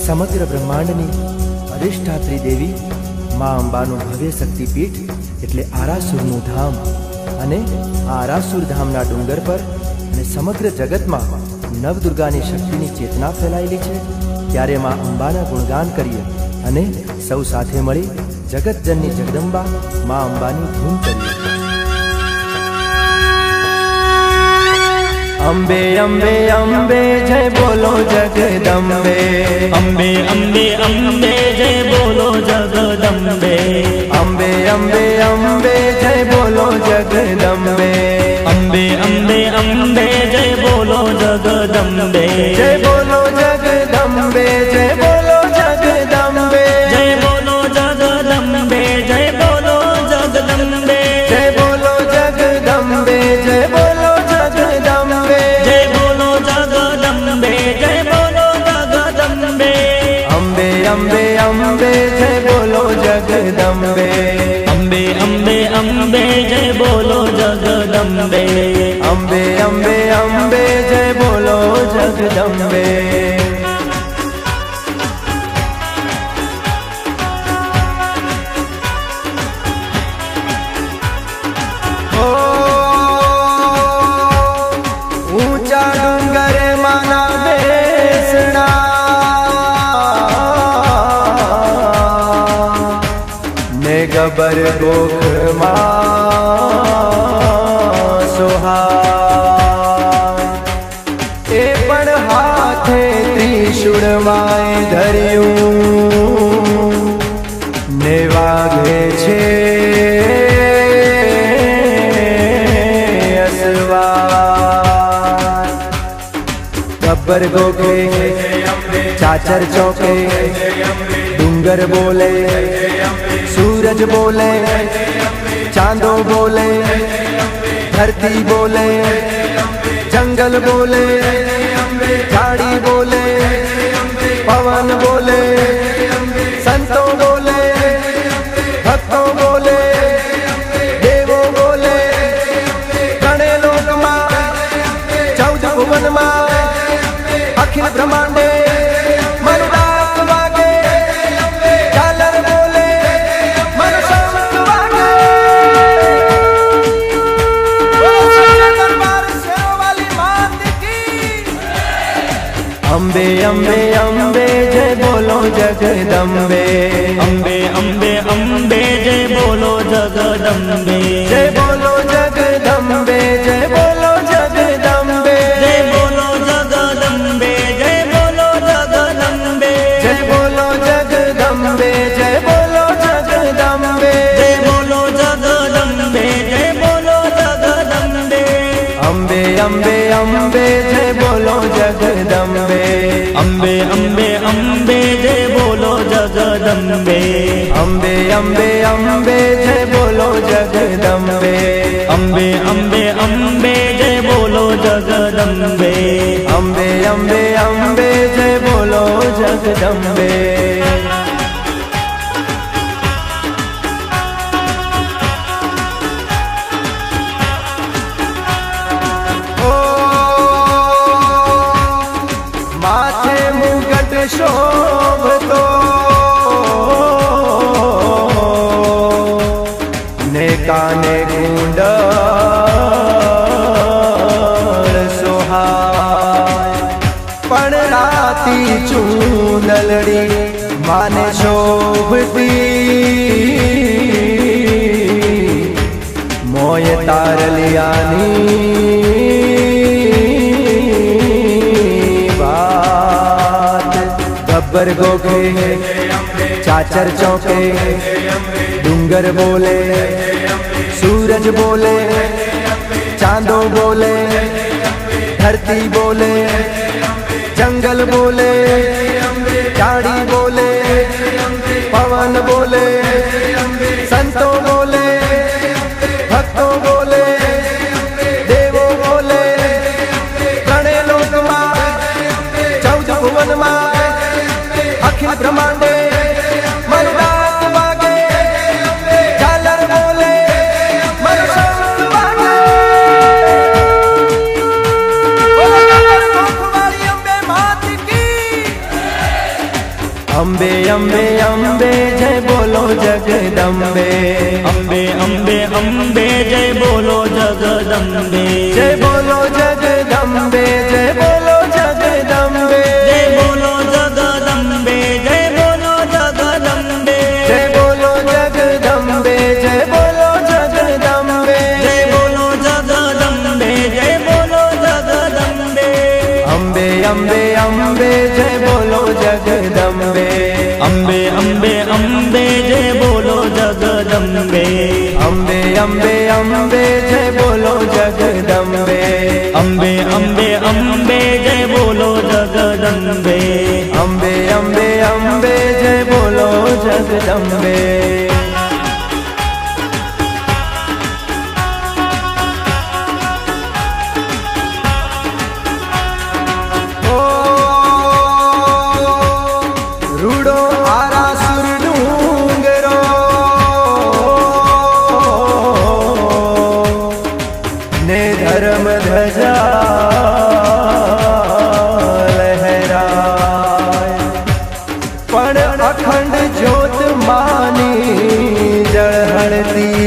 સમગ્ર બ્રહ્માંડની અધિષ્ઠાત્રી દેવી મા અંબાનું ભવ્ય શક્તિપીઠ એટલે આરાસુરનું ધામ. અને આ આરાસુર ધામના ડુંગર પર અને સમગ્ર જગતમાં નવદુર્ગાની શક્તિની ચેતના ફેલાયેલી છે. ત્યારે મા અંબાના ગુણગાન કરીએ અને સૌ સાથે મળી જગતજનની જગદંબા મા અંબાની ધૂન કરીએ. અંબે અંબે અંબે જય બોલો જગદંબે, અંબે અંબે અંબે જય બોલો જગદંબે, અંબે અંબે અંબે જય બોલો જગદંબે, અંબે અંબે અંબે જય બોલો જગદંબે, જય બોલો જગદંબે, જય બોલો જગદંબે, જય બોલો જગદંબે, જય બોલો જગદંબે, જય બોલો જગદંબે, જય બોલો જગદંબે, જય બોલો જગદંબે, જય બોલો જગદંબે, અંબે અંબે અંબે જય બોલો જગદંબે, અંબે અંબે અંબે જય બોલો જગદંબે, અંબે અંબે અંબે જય બોલો જગદંબે. ઊંચા ડુંગરે માના બેસણા ને ગબર ગોખમાં સોહાય, એ પણ હાથે ત્રિશૂળમાંય ધર્યું ને વાગે છે અસવાર. ગબ્બર ગોખે ચાચર ચોકે ડુંગર બોલે, सूरज बोले, चांदो बोले, धरती बोले, जंगल बोले, झाड़ी बोले, पवन बोले, संतों बोले, भक्तों बोले, देवों बोले, गणे लोक मां, 14 भुवन मां, अखिल ब्रह्मांडे અંબે અંબે અંબે જય બોલો જગદંબે, અંબે અંબે અંબે જય બોલો જગદંબે, જય બોલો જગદંબે, જય બોલો જગદંબે, જય બોલો જગદંબે, જય બોલો જગદંબે, જય બોલો જગદંબે, જય બોલો જગદંબે, જય બોલો જગદંબે, જય બોલો જગદંબે, અંબે અંબે અંબે જય બોલો જગદંબે, અંબે અંબે અંબે જય બોલો જગદંબે, અંબે અંબે અંબે જય બોલો જગદંબે, અંબે અંબે અંબે જય બોલો જગદંબે, અંબે અંબે અંબે જય બોલો જગદંબે. માથે મુગટ શોભતો ને કાને કુંડળ સોહાય, પણ રાતી ચૂંદલડી માને શોભતી, મોય તારલિયાની गब्बर गोखे चाचर चौके डूंगर बोले, सूरज बोले, चांदो बोले, धरती बोले, जंगल बोले, झाड़ी बोले, पवन बोले, संतों बोले, भक्तों बोले, देवों बोले, गणे लोक मां, 14 भुवन मां, अखिल ब्रह्मांडे मनुरात वागे, झालर बोले मनुष्य वागे. बोलो गब्बर गोख वाली अंबे मात की, અંબે અંબે અંબે જય બોલો જગદંબે અંબે અંબે અંબે જય બોલો જગદંબે જય બોલો જગદંબે જય બોલો જગદંબે જય બોલો જગદંબે જય બોલો જગદંબે જય બોલો જગદંબે જય બોલો જગદંબે જય બોલો જગદંબે જય બોલો જગદંબે અંબે અંબે અંબે જય બોલો જગદંબે અંબે અંબે અંબે જય બોલો જગદંબે અંબે અંબે અંબે જય બોલો જગદંબે અંબે અંબે અંબે જય બોલો જગદંબે અંબે અંબે અંબે જય બોલો જગદંબે ઓ રૂડો આરાસુર ડુંગરો ને ધર્મ ધજા લહેરાય પણ અખંડ જ્યોત માની જળહળતી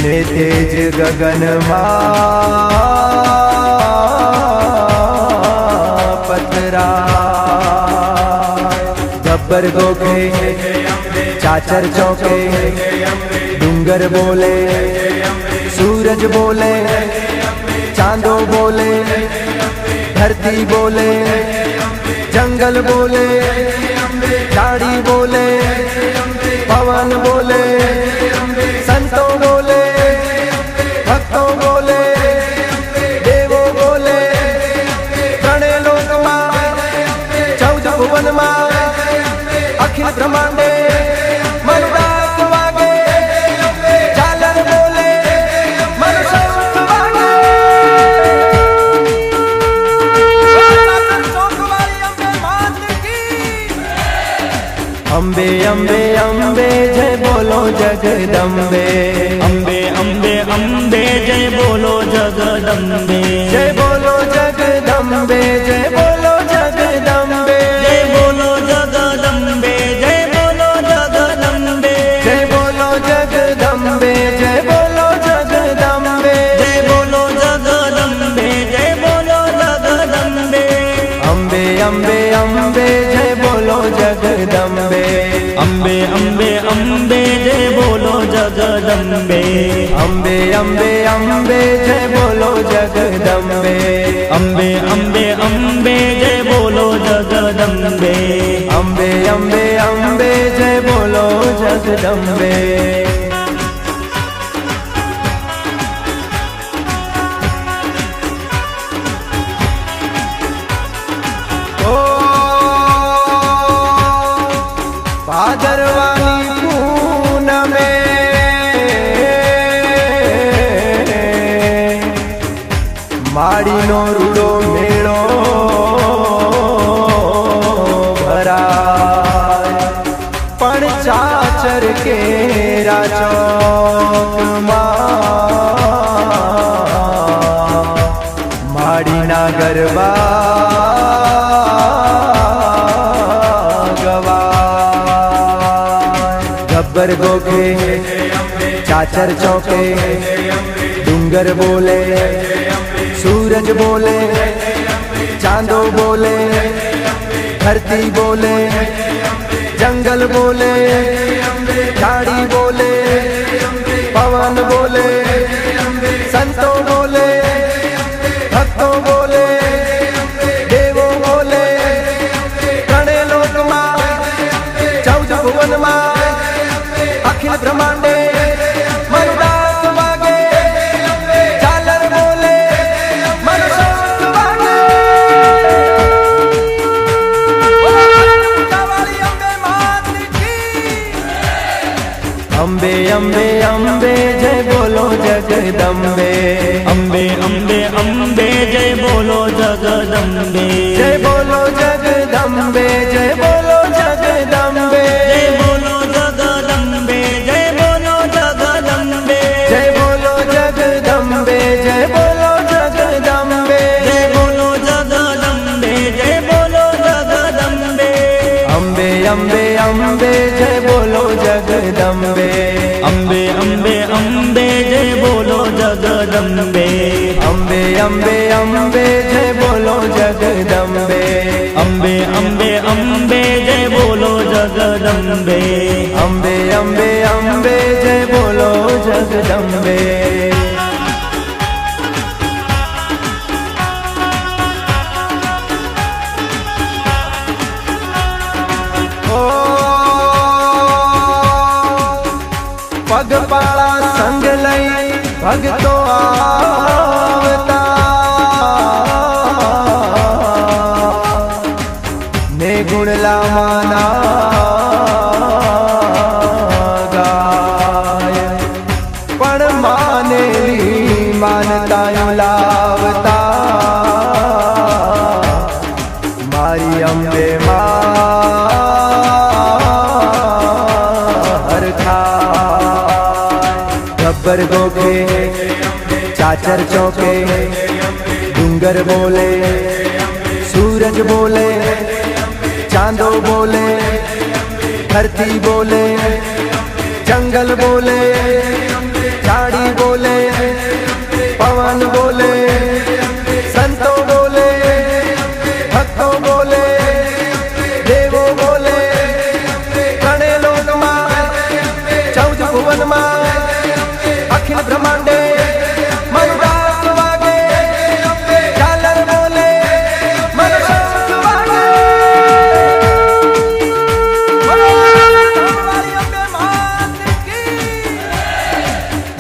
ને તેજ ગગનમાં પથરાય ગબ્બર ગોખે ચાચર ચોકે ડુંગર બોલે सूरज बोले चांदो बोले धरती बोले जंगल बोले झाड़ी बोले पवन बोले संतों बोले भक्तों बोले देवों बोले त्रणेय लोक मां 14 भुवन मां अखिल ब्रह्मांडे मनुदास वागे झालर बोले अंबे अंबे अंबे जय बोलो जगदंबे अंबे अंबे अंबे जय बोलो जगदंबे जय बोलो जगदंबे जय बोलो जगदंबे जय बोलो जगदंबे जय बोलो जगदंबे जय बोलो जगदंबे जय बोलो जगदंबे जय बोलो जगदंबे जय बोलो जगदंबे अंबे अंबे अंबे जय बोलो जगदंबे अंबे अंबे अंबे जय बोलो जगदंबे अंबे अंबे अंबे जय बोलो जगदंबे अंबे अंबे अंबे जय बोलो जगदंबे अंबे अंबे अंबे जय बोलो जगदंबे ओ भादरवानी पूनमे माड़ीनो रूडो मेळो भराय पण चाचर केरा चौकमां माड़ीना गरबा गब्बर गोखे चाचर चौके डूंगर बोले सूरज बोले चांदो बोले धरती बोले जंगल बोले झाड़ी बोले पवन बोले संतों बोले भक्तों बोले देवों बोले त्रणेय लोक मां 14 भुवन मां अखिल ब्रह्मांडे मनुदास वागे झालर बोले मनुष्य वागे अंबे अंबे अंबे जय बोलो जगदंबे अंबे अंबे अंबे जय बोलो जगदंबे जय बोलो जगदंबे जय बोलो जगदंबे जय बोलो जगदंबे जय बोलो जगदंबे जय बोलो जगदंबे जय बोलो जगदंबे जय बोलो जगदंबे जय बोलो जगदंबे અંબે અંબે જય બોલો જગદંબે અંબે અંબે અંબે જય બોલો જગદંબે અંબે અંબે અંબે જય બોલો જગદંબે પગપાળા સંગ લઈ ભગતો આવતા ને ગુણલામાના ગાય પણ માનેલી માનતાયું લાવતા મારી અંબે गब्बर गोखे चाचर चौके डूंगर बोले सूरज बोले चांदो बोले धरती बोले जंगल बोले झाड़ी बोले पवन बोले संतो बोले भक्तों बोले देवो बोले घणे लोक मां 14 भुवन मां अखिल ब्रह्मांडे मनुराग वागे झालर बोले मनुराग वागे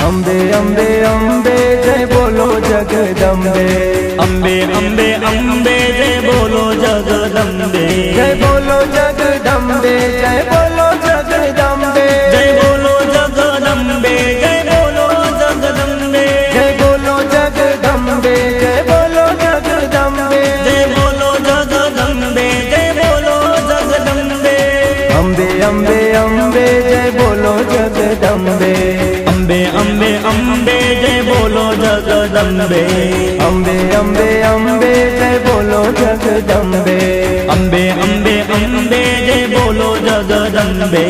अंबे अंबे अंबे जय बोलो जगदंबे अंबे अंबे अंबे जय बोलो जगदंबे जय बोलो जगदंबे जय बोलो जगदंबे जय बोलो जगदंबे जय बोलो जगदंबे जय बोलो जगदंबे जय बोलो जगदंबे जय बोलो जगदंबे जय बोलो जगदंबे अंबे अंबे अंबे जय बोलो जगदंबे अंबे अंबे अंबे जय बोलो जगदंबे अंबे अंबे अंबे जय बोलो जगदंबे अंबे अंबे अंबे जय बोलो जगदंबे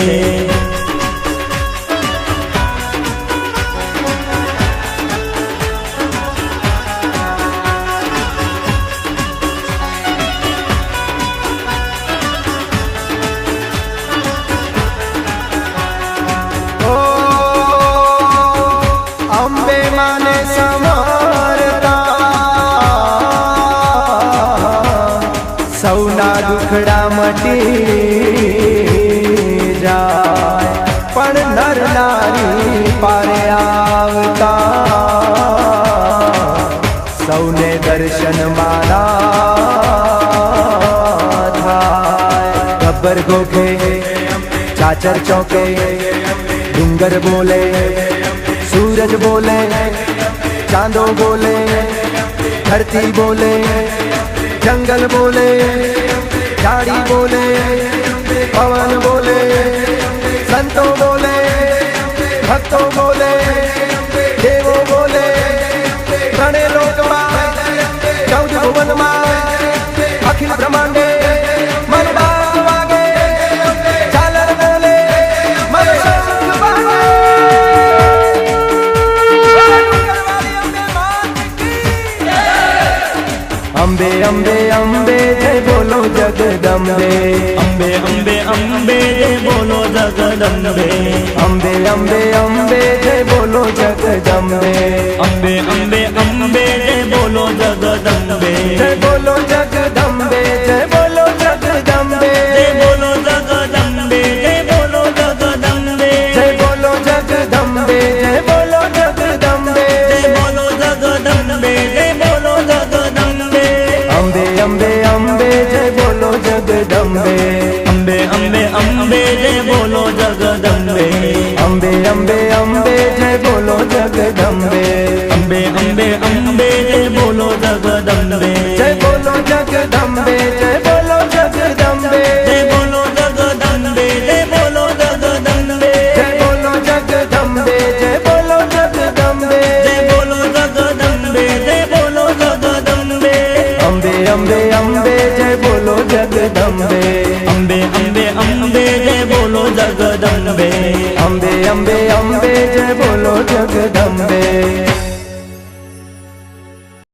अंबे माने समारता सौना दुखड़ा मटी जाय पण नर नारी पारे आवता सौने दर्शन माना थाय गब्बर गोखे चाचर चौके डूंगर बोले सूरज बोले चांदो बोले धरती बोले जंगल बोले झाड़ी बोले पवन बोले संतो बोले भक्तों बोले देवो बोले घणे लोक मां 14 भुवन मां अखिल ब्रह्मांडे मनुराग वागे झालर बोले मनुराग वागे अंबे अंबे अंबे जय बोलो जगदंबे अंबे अंबे अंबे जय बोलो जगदंबे अंबे अंबे अंबे जय बोलो जगदंबे अंबे अंबे अंबे जय बोलो जगदंबे जय बोलो जगदंबे जय बोलो जगदंबे जय बोलो जगदंबे जय बोलो जगदंबे जय बोलो जगदंबे जय बोलो जगदंबे जय बोलो जगदंबे जय बोलो जगदंबे अंबे अंबे अंबे जय बोलो जगदंबे अंबे अंबे अंबे जय बोलो जगदंबे अंबे अंबे अंबे जय बोलो जगदंबे अंबे अंबे अंबे जय बोलो जगदंबे जय बोलो जगदंबे जय बोलो जगदंबे जय बोलो जगदंबे जय बोलो जगदंबे जय बोलो जगदंबे जय बोलो जगदंबे जय बोलो जगदंबे जय बोलो जगदंबे अंबे अंबे अंबे जय बोलो जगदंबे अंबे अंबे अंबे जय बोलो जगदंबे अंबे अंबे अंबे जय बोलो जगदंबे